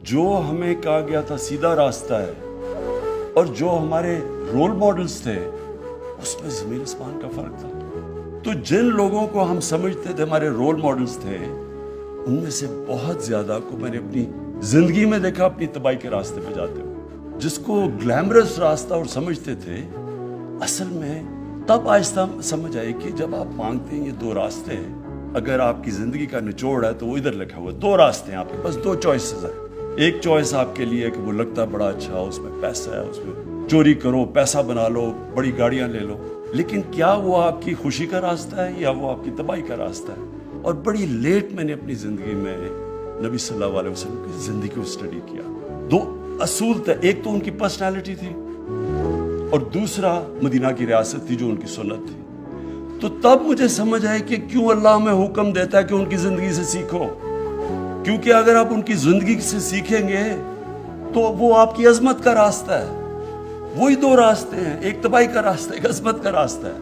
جو ہمیں کہا گیا تھا سیدھا راستہ ہے اور جو ہمارے رول ماڈلز تھے اس میں زمین آسمان کا فرق تھا. تو جن لوگوں کو ہم سمجھتے تھے ہمارے رول ماڈلز تھے ان میں سے بہت زیادہ کو میں نے اپنی زندگی میں دیکھا اپنی تباہی کے راستے پہ جاتے ہوئے. جس کو گلیمرس راستہ اور سمجھتے تھے اصل میں تب آہستہ سمجھ آئی کہ جب آپ مانگتے ہیں یہ دو راستے ہیں. اگر آپ کی زندگی کا نچوڑ ہے تو وہ ادھر لکھا ہوا ہے. دو راستے ہیں آپ کے پاس, دو چوائسز ہیں. ایک چوائس آپ کے لیے کہ وہ لگتا بڑا اچھا, اس میں پیسہ ہے, اس میں چوری کرو, پیسہ بنا لو, بڑی گاڑیاں لے لو. لیکن کیا وہ آپ کی خوشی کا راستہ ہے یا وہ آپ کی تباہی کا راستہ ہے؟ اور بڑی لیٹ میں نے اپنی زندگی میں نبی صلی اللہ علیہ وسلم کی زندگی کو اسٹڈی کیا. دو اصول تھے, ایک تو ان کی پرسنالٹی تھی اور دوسرا مدینہ کی ریاست تھی جو ان کی سنت تھی. تو تب مجھے سمجھ آئے کہ کیوں اللہ ہمیں حکم دیتا ہے کہ ان کی زندگی سے سیکھو. کیونکہ اگر آپ ان کی زندگی سے سیکھیں گے تو وہ آپ کی عظمت کا راستہ ہے. وہی دو راستے ہیں, ایک تباہی کا راستہ, ایک عظمت کا راستہ ہے.